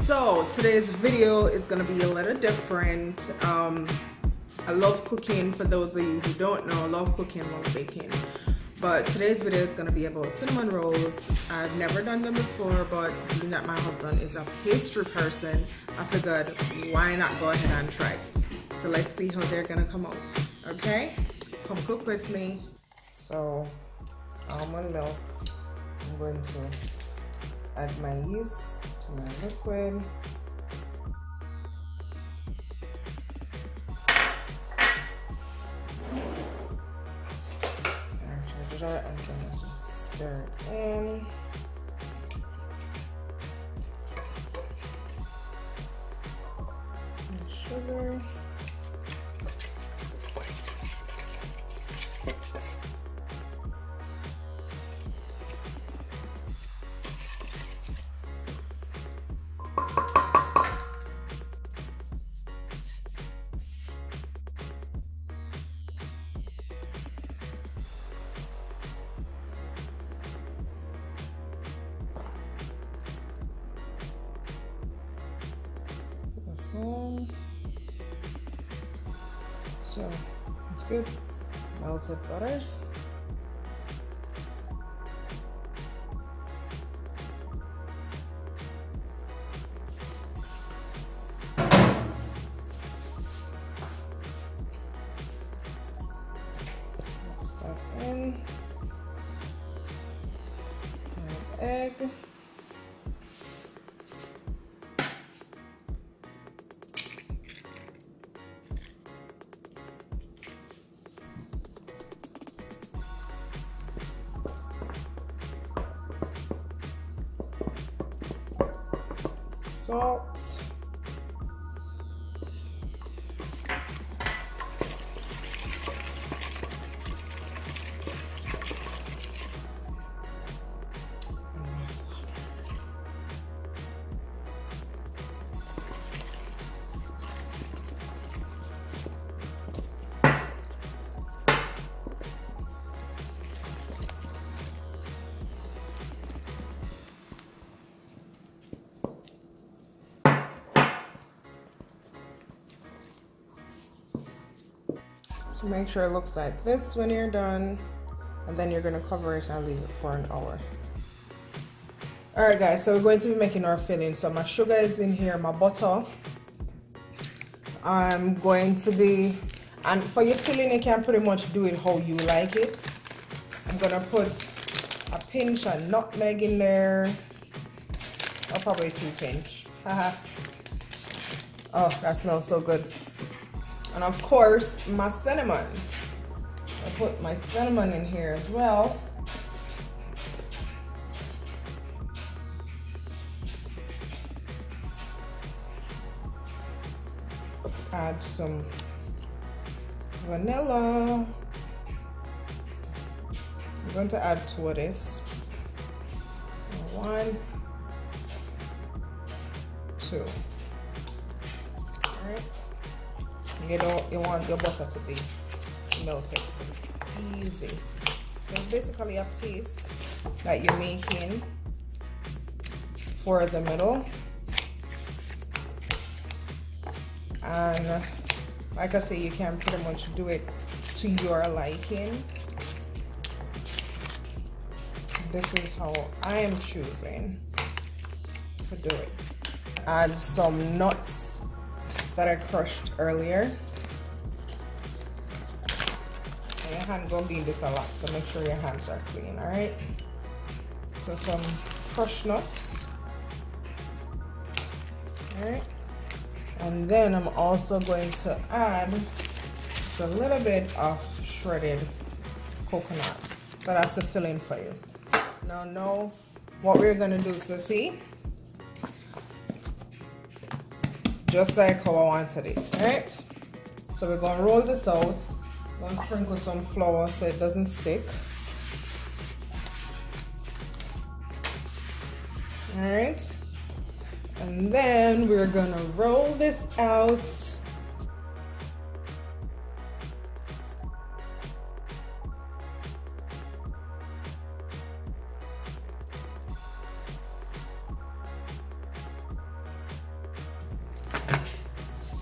So today's video is gonna be a little different. I love cooking. For those of you who don't know, I love cooking, love baking. But today's video is gonna be about cinnamon rolls. I've never done them before, but being that my husband is a pastry person, I figured why not go ahead and try it. So let's see how they're gonna come out. Okay, come cook with me. So almond milk, I'm going to add my yeast to my liquid. After that, I'm going to just stir it in. And sugar. So it's good. Melted butter. Mix that in. Add egg. Salt. So make sure it looks like this when you're done, and then you're going to cover it and leave it for an hour. Alright guys, so we're going to be making our filling. So my sugar is in here, my butter. I'm going to be, and for your filling you can pretty much do it how you like it. I'm going to put a pinch of nutmeg in there, or probably 2 pinch. Haha. Oh, that smells so good. And of course, my cinnamon. I put my cinnamon in here as well. Add some vanilla. I'm going to add 2 of this. 1, 2. All right. You want your butter to be melted, so it's easy. It's basically a paste that you're making for the middle. And like I say, you can pretty much do it to your liking. This is how I am choosing to do it. Add some nuts that I crushed earlier. And your hand gonna be in this a lot, so make sure your hands are clean. All right, so some crushed nuts. All right, and then I'm also going to add just a little bit of shredded coconut. So that's the filling for you. Now what we're gonna do, so see, just like how I wanted it. All right, so we're gonna roll this out. I'm gonna sprinkle some flour so it doesn't stick. All right, and then we're gonna roll this out.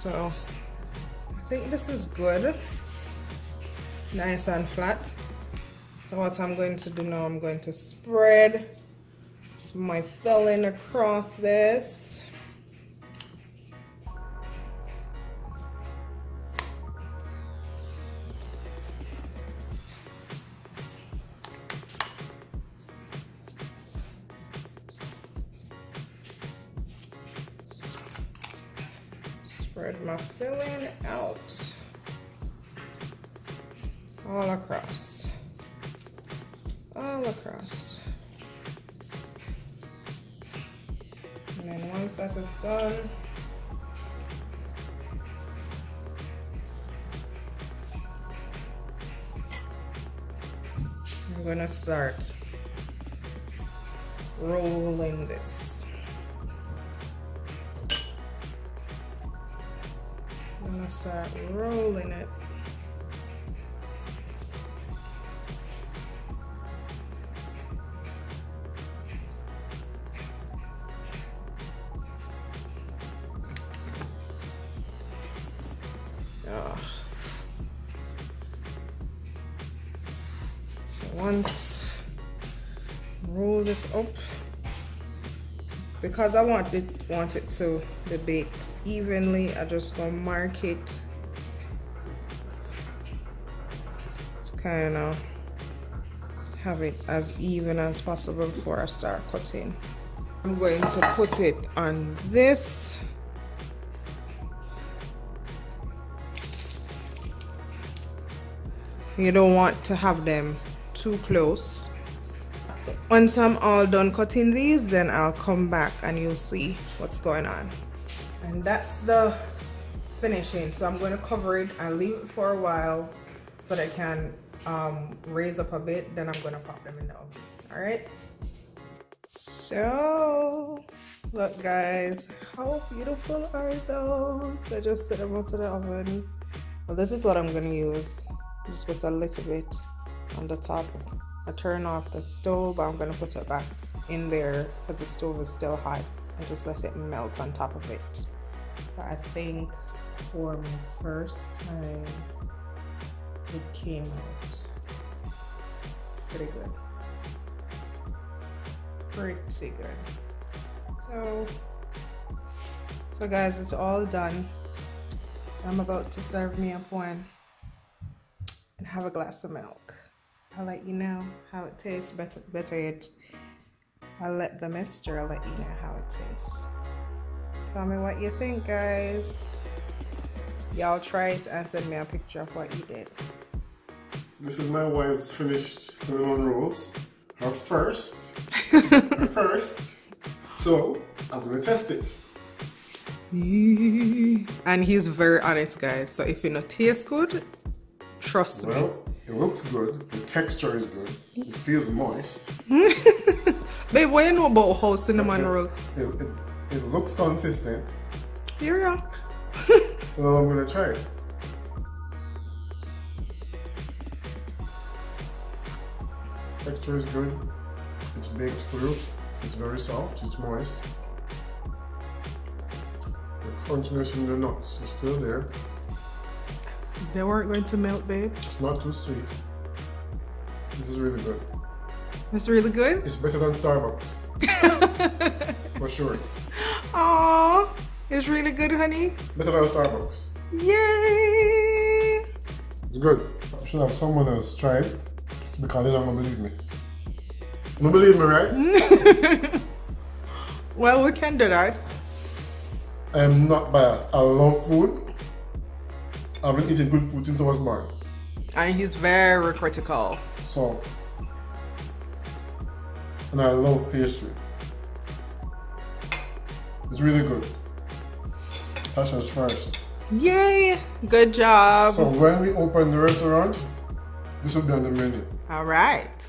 So I think this is good, nice and flat. So what I'm going to do now, I'm going to spread my filling across this. Spread my filling out all across. And then once that is done, I'm gonna start rolling this. I'm gonna start rolling it. So once roll this up, because I want it to be baked evenly, I just gonna mark it to kind of have it as even as possible before I start cutting. I'm going to put it on this. You don't want to have them too close. Once I'm all done cutting these, then I'll come back and you'll see what's going on. And that's the finishing. So I'm going to cover it and leave it for a while so they can raise up a bit. Then I'm going to pop them in the oven. All right. So look, guys, how beautiful are those? I just set them into the oven. Well, this is what I'm going to use. Just put a little bit on the top. I turn off the stove. I'm gonna put it back in there because the stove is still hot, and just let it melt on top of it. So I think for my first time, it came out pretty good. Pretty good. So guys, it's all done. I'm about to serve me up one and have a glass of milk. I'll let you know how it tastes. Better yet, I'll let you know how it tastes. Tell me what you think, guys. Y'all try it and send me a picture of what you did. This is my wife's finished cinnamon rolls. Her first. So I'm gonna test it. And he's very honest, guys. So if it not tastes good, trust me. Well, it looks good. The texture is good. It feels moist. Babe, what you know about how cinnamon roll? It looks consistent. Here we are. So I'm gonna try it. Texture is good. It's baked through. It's very soft. It's moist. The crunchiness in the nuts is still there. They weren't going to melt, babe. It's not too sweet. This is really good. It's really good? It's better than Starbucks. For sure. Aww, it's really good, honey. Better than Starbucks. Yay! It's good. I should have someone else try it because they're not gonna believe me. You don't believe me, right? Well, we can do that. I am not biased. I love food. I've been eating good food since I was born. And he's very critical. So, and I love pastry. It's really good. Tasha's first. Yay! Good job. So when we open the restaurant, this will be on the menu. All right.